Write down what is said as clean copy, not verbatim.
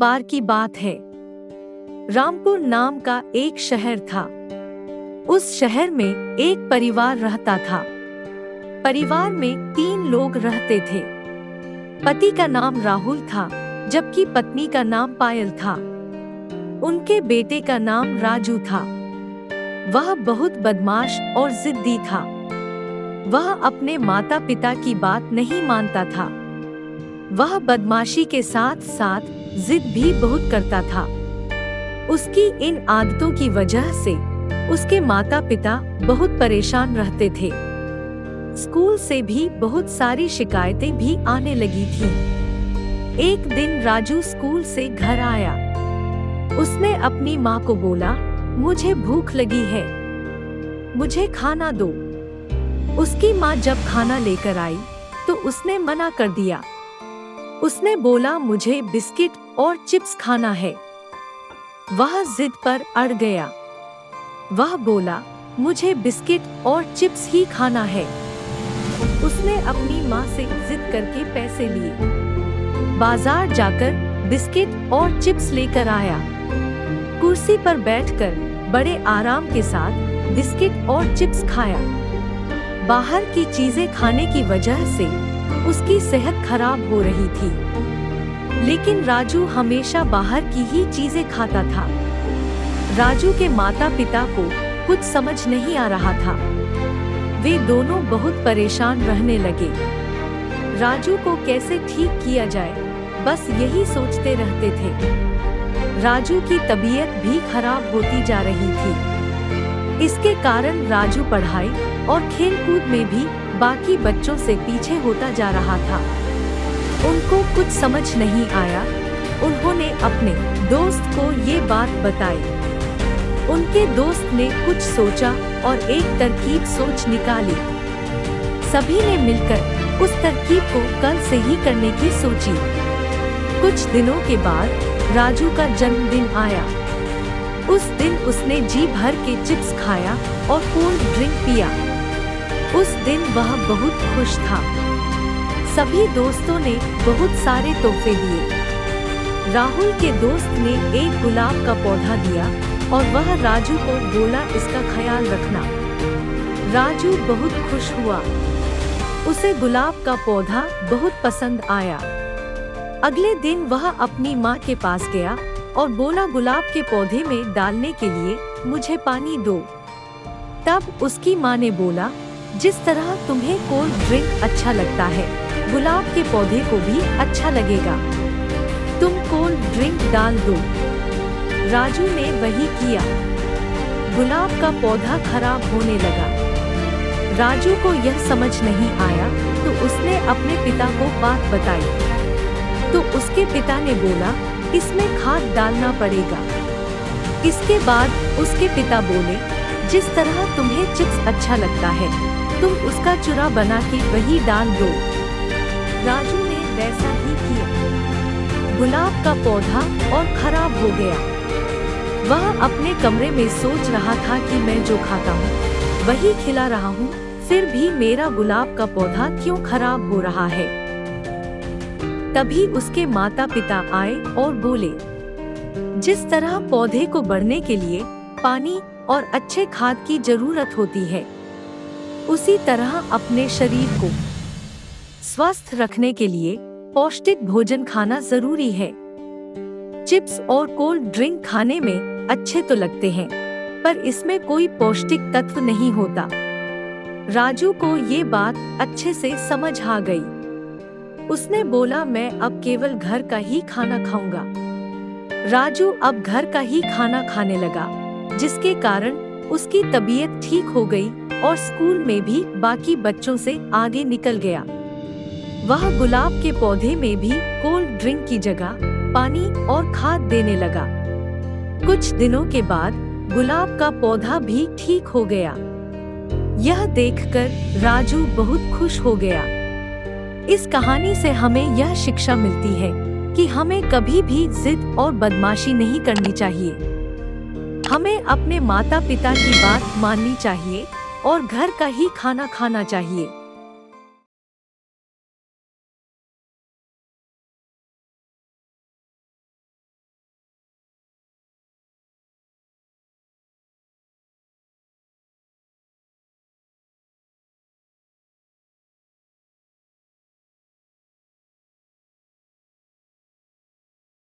बार की बात है। रामपुर नाम का एक शहर था। उस शहर में एक परिवार रहता था। परिवार में 3 लोग रहते थे। पति का नाम राहुल था, जबकि पत्नी का नाम पायल था। उनके बेटे का नाम राजू था। वह बहुत बदमाश और जिद्दी था। वह अपने माता पिता की बात नहीं मानता था। वह बदमाशी के साथ साथ जिद भी बहुत करता था। उसकी इन आदतों की वजह से उसके माता पिता बहुत परेशान रहते थे। स्कूल से भी बहुत सारी शिकायतें भी आने लगी थीं। एक दिन राजू स्कूल से घर आया। उसने अपनी माँ को बोला, मुझे भूख लगी है, मुझे खाना दो। उसकी माँ जब खाना लेकर आई तो उसने मना कर दिया। उसने बोला, मुझे बिस्किट और चिप्स खाना है। वह जिद पर अड़ गया। वह बोला, मुझे बिस्किट और चिप्स ही खाना है। उसने अपनी माँ से जिद करके पैसे लिए। बाजार जाकर बिस्किट और चिप्स लेकर आया। कुर्सी पर बैठकर बड़े आराम के साथ बिस्किट और चिप्स खाया। बाहर की चीजें खाने की वजह से उसकी सेहत खराब हो रही थी। लेकिन राजू हमेशा बाहर की ही चीजें खाता था। राजू के माता पिता को कुछ समझ नहीं आ रहा था। वे दोनों बहुत परेशान रहने लगे। राजू को कैसे ठीक किया जाए, बस यही सोचते रहते थे। राजू की तबीयत भी खराब होती जा रही थी। इसके कारण राजू पढ़ाई और खेलकूद में भी बाकी बच्चों से पीछे होता जा रहा था। उनको कुछ समझ नहीं आया। उन्होंने अपने दोस्त को ये बात बताई। उनके दोस्त ने कुछ सोचा और एक तरकीब सोच निकाली। सभी ने मिलकर उस तरकीब को कल से ही करने की सोची। कुछ दिनों के बाद राजू का जन्मदिन आया। उस दिन उसने जी भर के चिप्स खाया और कोल्ड ड्रिंक पिया। उस दिन वह बहुत खुश था। सभी दोस्तों ने बहुत सारे तोहफे दिए। राहुल के दोस्त ने एक गुलाब का पौधा दिया और वह राजू को बोला, इसका ख्याल रखना। राजू बहुत खुश हुआ। उसे गुलाब का पौधा बहुत पसंद आया। अगले दिन वह अपनी माँ के पास गया और बोला, गुलाब के पौधे में डालने के लिए मुझे पानी दो। तब उसकी माँ ने बोला, जिस तरह तुम्हें कोल्ड ड्रिंक अच्छा लगता है, गुलाब के पौधे को भी अच्छा लगेगा। तुम कोल्ड ड्रिंक डाल दो। राजू ने वही किया। गुलाब का पौधा खराब होने लगा। राजू को यह समझ नहीं आया तो उसने अपने पिता को बात बताई। तो उसके पिता ने बोला, इसमें खाद डालना पड़ेगा। इसके बाद उसके पिता बोले, जिस तरह तुम्हें चिप्स अच्छा लगता है, तुम उसका चूरा बना के वही डाल दो। राजू ने वैसा ही किया। गुलाब का पौधा और खराब हो गया। वह अपने कमरे में सोच रहा था कि मैं जो खाता हूँ वही खिला रहा हूँ, फिर भी मेरा गुलाब का पौधा क्यों खराब हो रहा है। तभी उसके माता पिता आए और बोले, जिस तरह पौधे को बढ़ने के लिए पानी और अच्छे खाद की जरूरत होती है, उसी तरह अपने शरीर को स्वस्थ रखने के लिए पौष्टिक भोजन खाना जरूरी है। चिप्स और कोल्ड ड्रिंक खाने में अच्छे तो लगते हैं, पर इसमें कोई पौष्टिक तत्व नहीं होता। राजू को ये बात अच्छे से समझ आ गई। उसने बोला, मैं अब केवल घर का ही खाना खाऊंगा। राजू अब घर का ही खाना खाने लगा, जिसके कारण उसकी तबीयत ठीक हो गई और स्कूल में भी बाकी बच्चों से आगे निकल गया। वह गुलाब के पौधे में भी कोल्ड ड्रिंक की जगह पानी और खाद देने लगा। कुछ दिनों के बाद गुलाब का पौधा भी ठीक हो गया। यह देखकर राजू बहुत खुश हो गया। इस कहानी से हमें यह शिक्षा मिलती है कि हमें कभी भी जिद और बदमाशी नहीं करनी चाहिए। हमें अपने माता पिता की बात माननी चाहिए और घर का ही खाना खाना चाहिए।